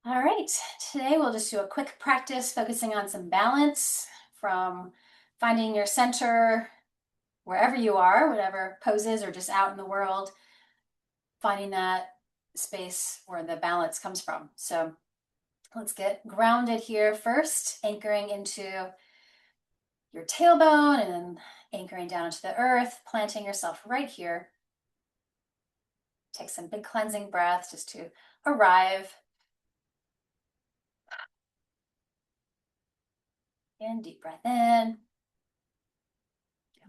All right, today we'll just do a quick practice focusing on some balance from finding your center wherever you are, whatever poses or just out in the world, finding that space where the balance comes from. So let's get grounded here first, anchoring into your tailbone and then anchoring down into the earth, planting yourself right here. Take some big cleansing breaths just to arrive. In, deep breath in, and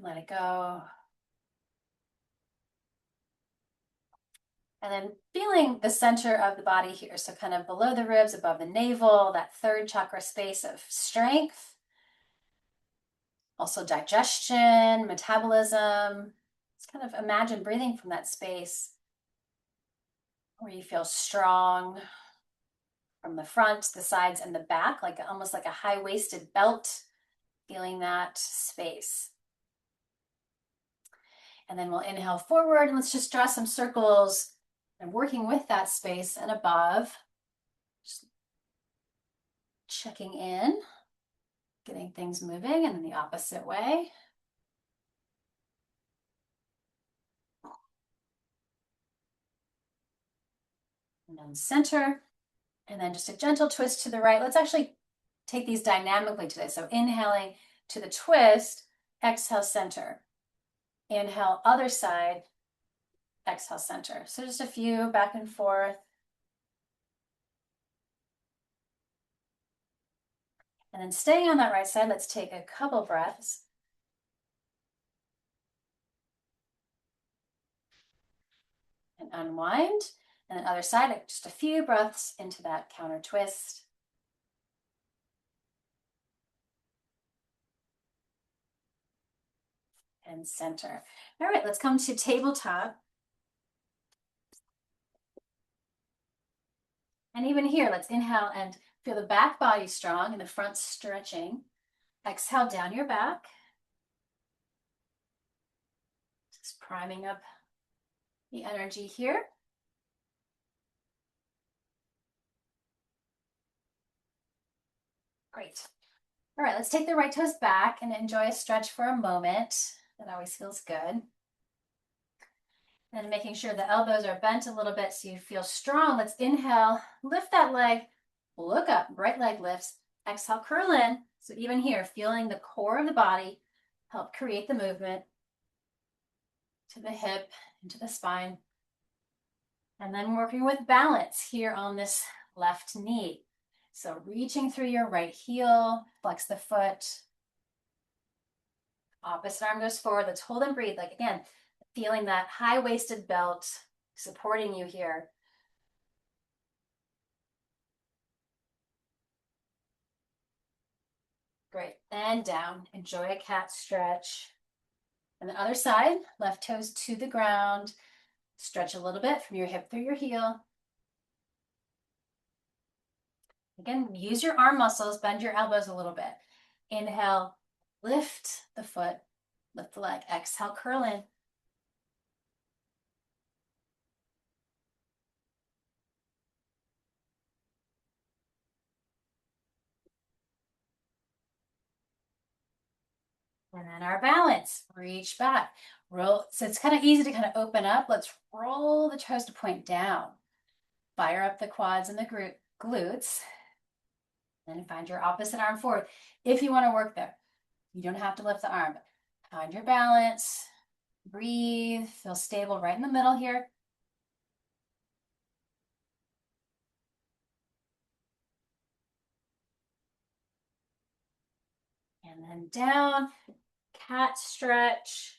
let it go. And then feeling the center of the body here. So kind of below the ribs, above the navel, that third chakra space of strength. Also digestion, metabolism. Just kind of imagine breathing from that space where you feel strong from the front, the sides, and the back, like almost like a high-waisted belt, feeling that space. And then we'll inhale forward and let's just draw some circles and working with that space and above. Just checking in, getting things moving, and then the opposite way. And then center, and then just a gentle twist to the right. Let's actually take these dynamically today. So inhaling to the twist, exhale center. Inhale other side, exhale center. So just a few back and forth. And then staying on that right side, let's take a couple breaths. And unwind. And then other side, just a few breaths into that counter twist. And center. All right, let's come to tabletop. And even here, let's inhale and feel the back body strong and the front stretching. Exhale down your back. Just priming up the energy here. Great. All right, let's take the right toes back and enjoy a stretch for a moment. That always feels good. And making sure the elbows are bent a little bit so you feel strong. Let's inhale, lift that leg, look up, right leg lifts. Exhale, curl in. So even here, feeling the core of the body help create the movement to the hip, into the spine. And then working with balance here on this left knee. So reaching through your right heel, flex the foot. Opposite arm goes forward. Let's hold and breathe. Like again, feeling that high-waisted belt supporting you here. Great. And down. Enjoy a cat stretch. And the other side, left toes to the ground. Stretch a little bit from your hip through your heel. Again, use your arm muscles, bend your elbows a little bit. Inhale, lift the foot, lift the leg. Exhale, curl in. And then our balance, reach back. Roll. So it's kind of easy to kind of open up. Let's roll the toes to point down. Fire up the quads and the glutes. Then find your opposite arm forward. If you want to work there, you don't have to lift the arm. Find your balance. Breathe. Feel stable right in the middle here. And then down. Cat stretch.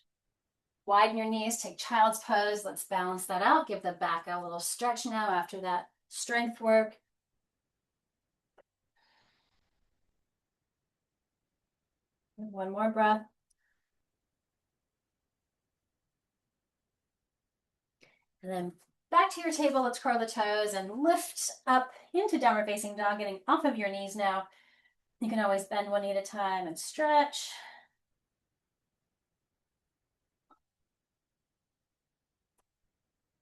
Widen your knees, take child's pose. Let's balance that out. Give the back a little stretch now after that strength work. One more breath. And then back to your table. Let's curl the toes and lift up into downward facing dog, getting off of your knees now. You can always bend one knee at a time and stretch.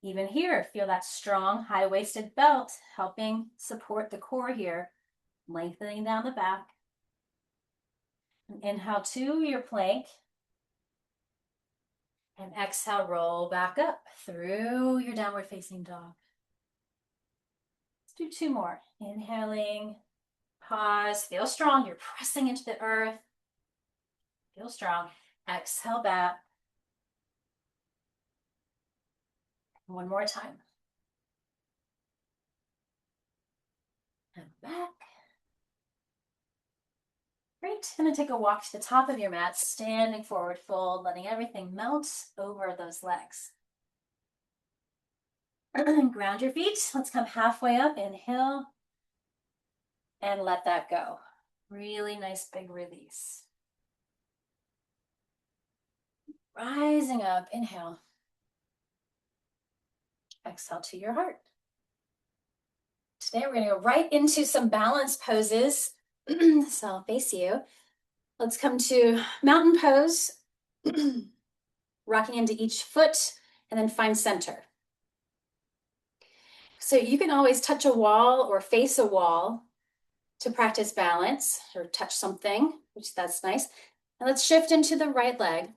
Even here, feel that strong high-waisted belt helping support the core here, lengthening down the back. And inhale to your plank. And exhale, roll back up through your downward facing dog. Let's do two more. Inhaling, pause, feel strong. You're pressing into the earth. Feel strong. Exhale back. One more time. And back. Great. And then take a walk to the top of your mat, standing forward fold, letting everything melt over those legs. Ground your feet. Let's come halfway up. Inhale. And let that go. Really nice big release. Rising up. Inhale. Exhale to your heart. Today we're going to go right into some balance poses. So I'll face you. Let's come to mountain pose, rocking into each foot, and then find center. So you can always touch a wall or face a wall to practice balance, or touch something, which that's nice. And let's shift into the right leg,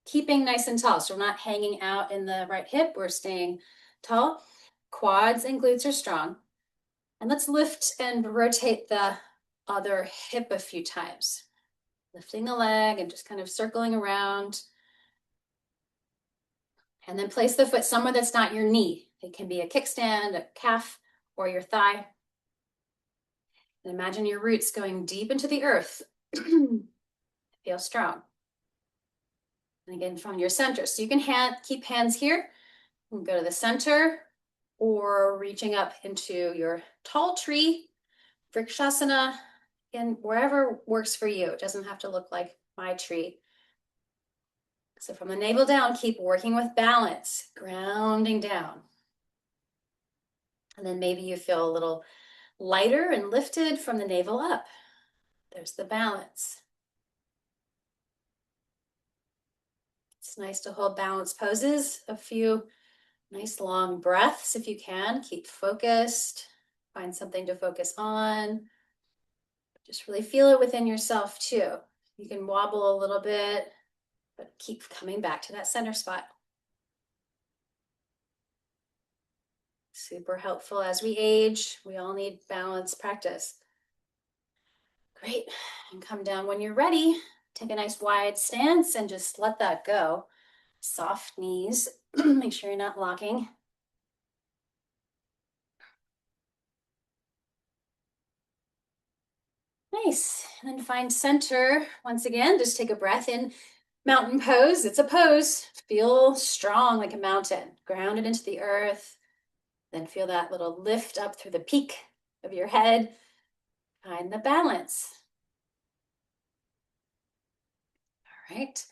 keeping nice and tall. So we're not hanging out in the right hip, we're staying tall. Quads and glutes are strong. And let's lift and rotate the other hip a few times. Lifting the leg and just kind of circling around. And then place the foot somewhere that's not your knee. It can be a kickstand, a calf, or your thigh. And imagine your roots going deep into the earth. Feel strong. And again, from your center. So you can keep hands here and go to the center, or reaching up into your tall tree, Vrikshasana, and wherever works for you. It doesn't have to look like my tree. So from the navel down, keep working with balance, grounding down. And then maybe you feel a little lighter and lifted from the navel up. There's the balance. It's nice to hold balance poses, a few nice long breaths if you can. Keep focused, find something to focus on. Just really feel it within yourself too. You can wobble a little bit, but keep coming back to that center spot. Super helpful as we age. We all need balance practice. Great. And come down when you're ready. Take a nice wide stance and just let that go. Soft knees. Make sure you're not locking. Nice. And then find center. Once again, just take a breath in. Mountain pose. It's a pose. Feel strong like a mountain. Grounded into the earth. Then feel that little lift up through the peak of your head. Find the balance. All right.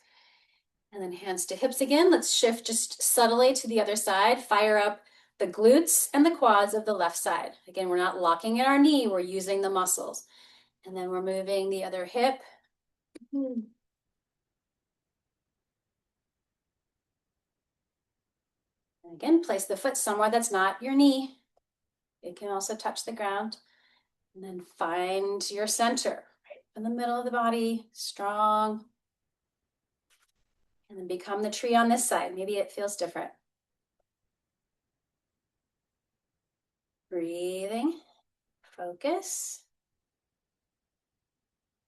And then hands to hips again. Let's shift just subtly to the other side. Fire up the glutes and the quads of the left side. Again, we're not locking in our knee. We're using the muscles. And then we're moving the other hip. And again, place the foot somewhere that's not your knee. It can also touch the ground. And then find your center, right in the middle of the body, strong. And then become the tree on this side. Maybe it feels different. Breathing, focus.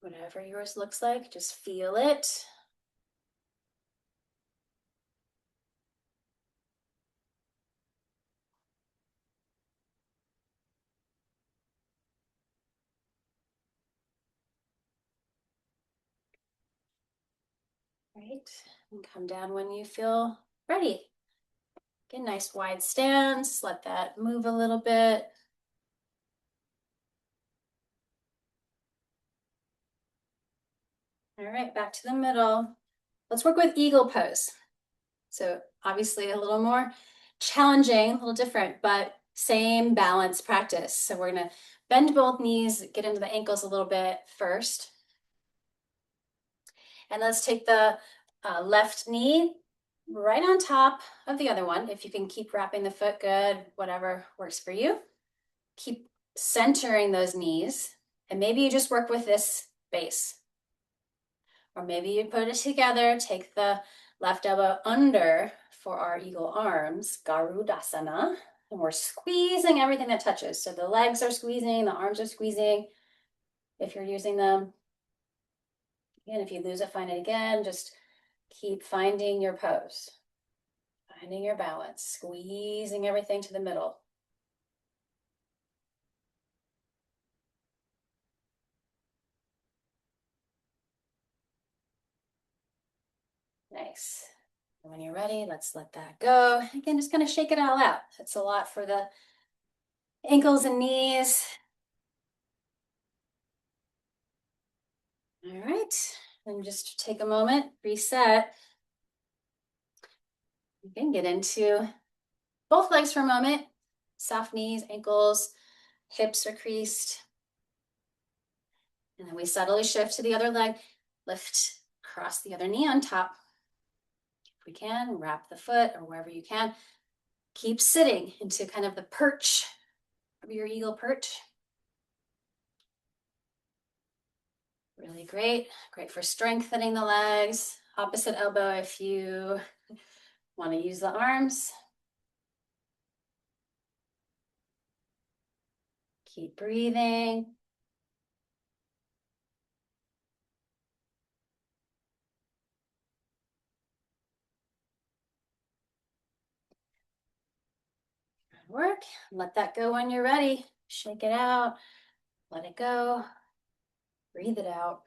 Whatever yours looks like, just feel it. Right, and come down when you feel ready. Get a nice wide stance, let that move a little bit. All right, back to the middle. Let's work with eagle pose. So obviously a little more challenging, a little different, but same balance practice. So we're gonna bend both knees, get into the ankles a little bit first. And let's take the left knee right on top of the other one. If you can keep wrapping the foot, good, whatever works for you. Keep centering those knees, and maybe you just work with this base. Or maybe you put it together, take the left elbow under for our eagle arms, Garudasana, and we're squeezing everything that touches. So the legs are squeezing, the arms are squeezing, if you're using them. And if you lose it, find it again. Just keep finding your pose, finding your balance, squeezing everything to the middle. Nice. And when you're ready, let's let that go. Again, just kind of shake it all out. It's a lot for the ankles and knees. All right, and just take a moment, reset. You can get into both legs for a moment. Soft knees, ankles, hips are creased. And then we subtly shift to the other leg, lift across the other knee on top. If we can, wrap the foot or wherever you can. Keep sitting into kind of the perch of your eagle perch. Really great. Great for strengthening the legs. Opposite elbow if you want to use the arms. Keep breathing. Good work. Let that go when you're ready. Shake it out. Let it go. Breathe it out.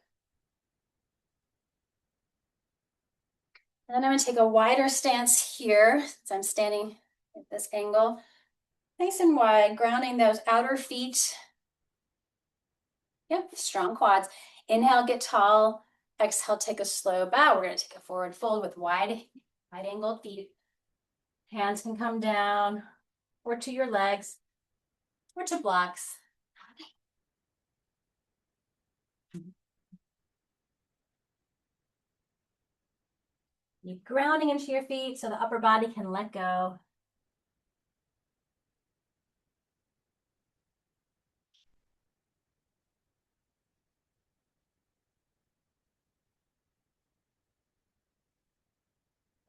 And then I'm going to take a wider stance here, since I'm standing at this angle. Nice and wide, grounding those outer feet. Yep, strong quads. Inhale, get tall. Exhale, take a slow bow. We're going to take a forward fold with wide angled feet. Hands can come down or to your legs or to blocks. You're grounding into your feet so the upper body can let go.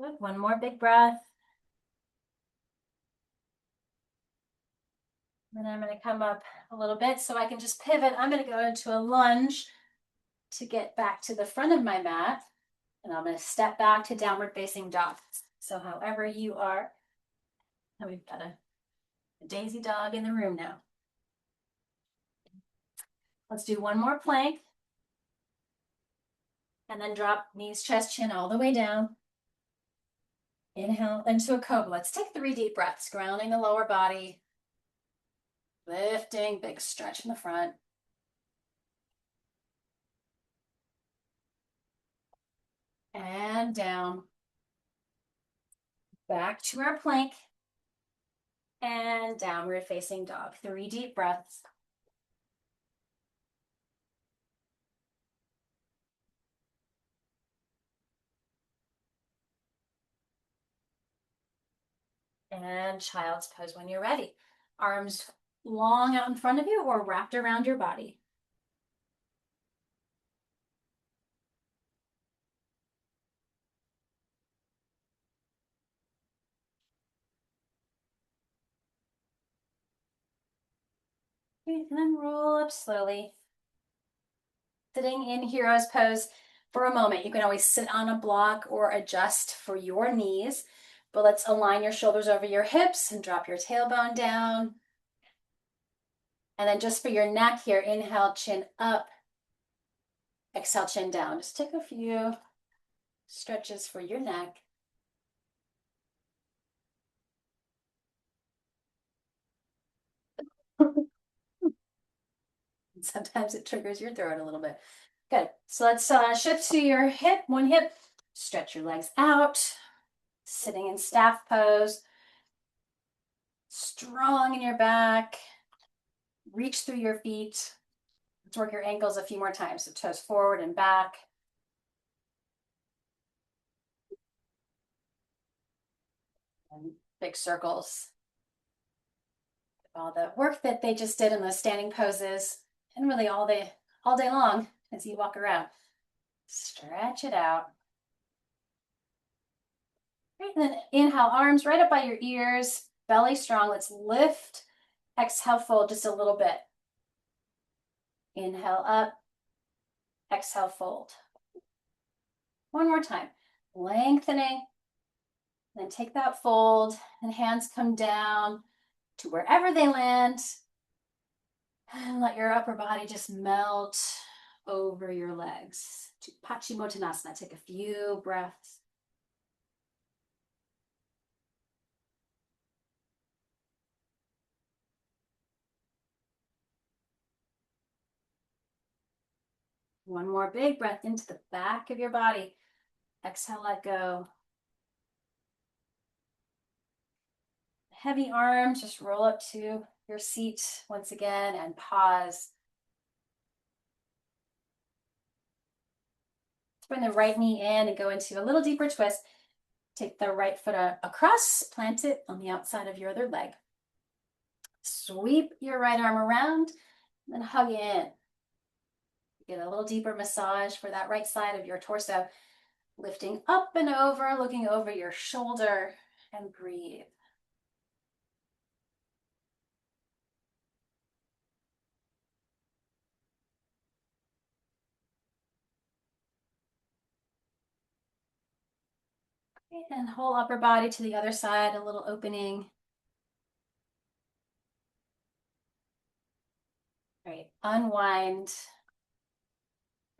Good. One more big breath. And then I'm going to come up a little bit so I can just pivot. I'm going to go into a lunge to get back to the front of my mat. And I'm going to step back to downward facing dog. So however you are. And we've got a daisy dog in the room now. Let's do one more plank. And then drop knees, chest, chin all the way down. Inhale into a cobra. Let's take 3 deep breaths, grounding the lower body. Lifting, big stretch in the front. And down. Back to our plank. And downward facing dog. 3 deep breaths. And child's pose when you're ready. Arms long out in front of you or wrapped around your body. And then roll up slowly. Sitting in hero's pose for a moment. You can always sit on a block or adjust for your knees, but let's align your shoulders over your hips and drop your tailbone down. And then just for your neck here, inhale, chin up, exhale, chin down. Just take a few stretches for your neck. Sometimes it triggers your throat a little bit. Good. So let's shift to your hip, one hip. Stretch your legs out. Sitting in staff pose. Strong in your back. Reach through your feet. Let's work your ankles a few more times. So toes forward and back. and big circles. All the work that they just did in those standing poses, and really all day long as you walk around. Stretch it out. Right, and then inhale, arms right up by your ears, belly strong. Let's lift. Exhale, fold just a little bit. Inhale up, exhale, fold. One more time. Lengthening. Then take that fold, and hands come down to wherever they land. And let your upper body just melt over your legs to Paschimottanasana. Take a few breaths. One more big breath into the back of your body. Exhale, let go. Heavy arms, just roll up to your seat once again and pause. Let's bring the right knee in and go into a little deeper twist. Take the right foot across, plant it on the outside of your other leg. Sweep your right arm around, and then hug in. Get a little deeper massage for that right side of your torso. Lifting up and over, looking over your shoulder, and breathe. And whole upper body to the other side, a little opening. All right, unwind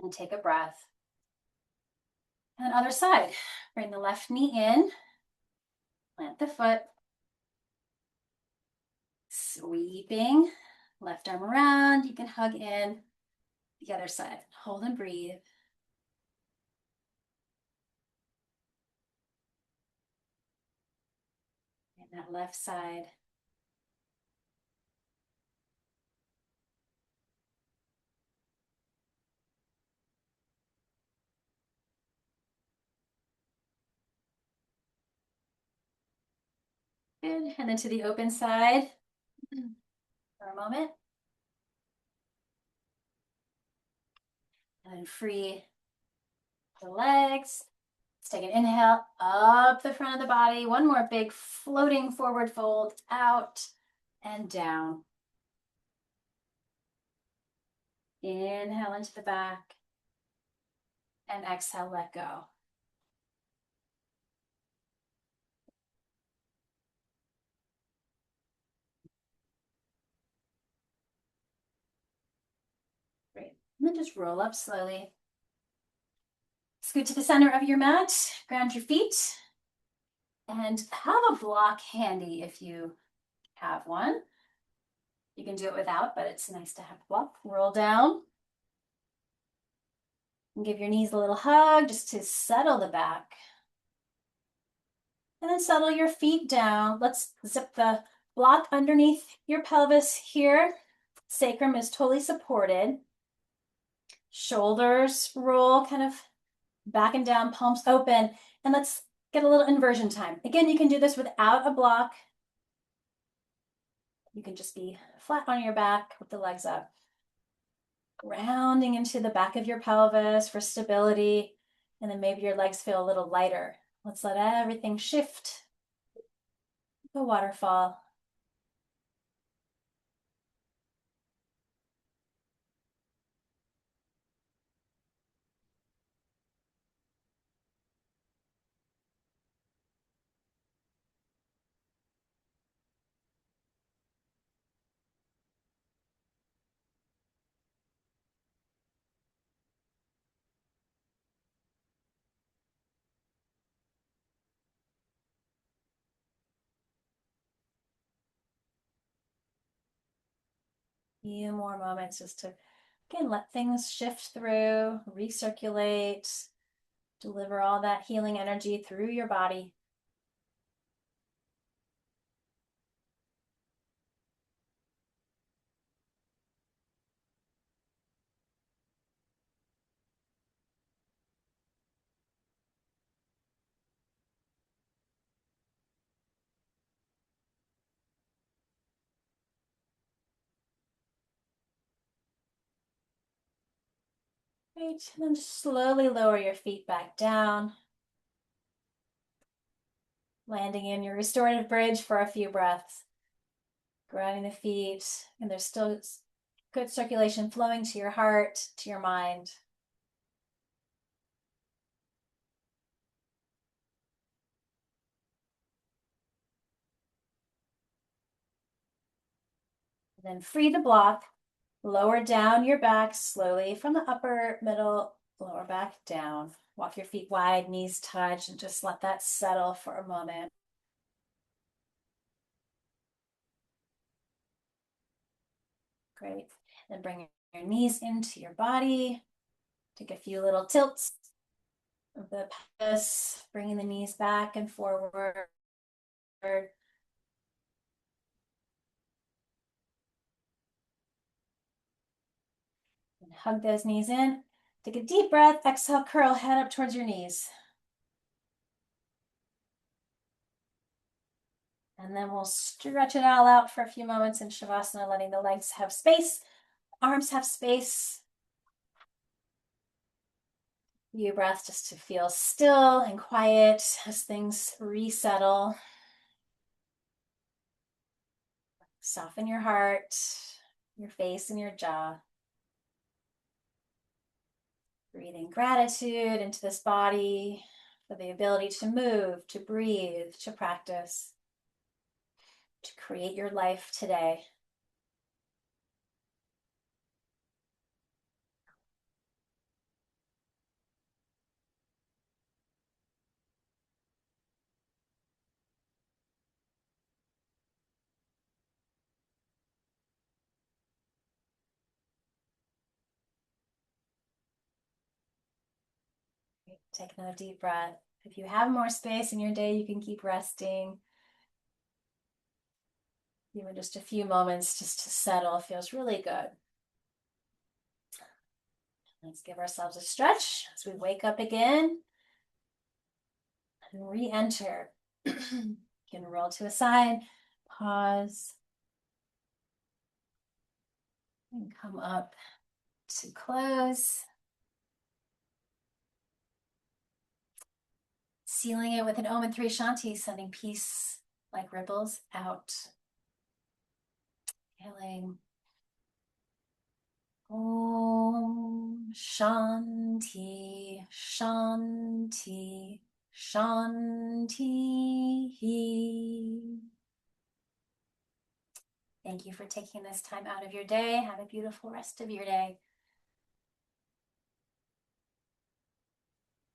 and take a breath. And other side, bring the left knee in, plant the foot, sweeping, left arm around, you can hug in, the other side, hold and breathe. And that left side. Good, and then to the open side for a moment. And then free the legs. Let's take an inhale up the front of the body. One more big floating forward fold, out and down. Inhale into the back. And exhale, let go. Great. And then just roll up slowly. Scoot to the center of your mat, ground your feet, and have a block handy if you have one. You can do it without, but it's nice to have a block. Roll down. And give your knees a little hug just to settle the back. And then settle your feet down. Let's zip the block underneath your pelvis here. Sacrum is totally supported. Shoulders roll kind of back and down, palms open. And let's get a little inversion time. Again, you can do this without a block. You can just be flat on your back with the legs up. Grounding into the back of your pelvis for stability. And then maybe your legs feel a little lighter. Let's let everything shift. The waterfall. Few more moments just to, again, let things shift through, recirculate, deliver all that healing energy through your body. Great. And then just slowly lower your feet back down, landing in your restorative bridge for a few breaths. Grounding the feet, and there's still good circulation flowing to your heart, to your mind. And then free the block. Lower down your back slowly from the upper, middle, lower back down. Walk your feet wide, knees touch, and just let that settle for a moment. Great. Then bring your knees into your body. Take a few little tilts of the pelvis, bringing the knees back and forward. And hug those knees in. Take a deep breath. Exhale, curl, head up towards your knees. And then we'll stretch it all out for a few moments in Shavasana, letting the legs have space, arms have space. Few breaths just to feel still and quiet as things resettle. Soften your heart, your face, and your jaw. Breathing gratitude into this body for the ability to move, to breathe, to practice, to create your life today. Take another deep breath. If you have more space in your day, you can keep resting. Even just a few moments just to settle feels really good. Let's give ourselves a stretch as we wake up again and re-enter. You can roll to a side, pause, and come up to close. Sealing it with an Om and 3 Shanti, sending peace like ripples out. Inhaling. Om Shanti, Shanti, Shanti. Thank you for taking this time out of your day. Have a beautiful rest of your day.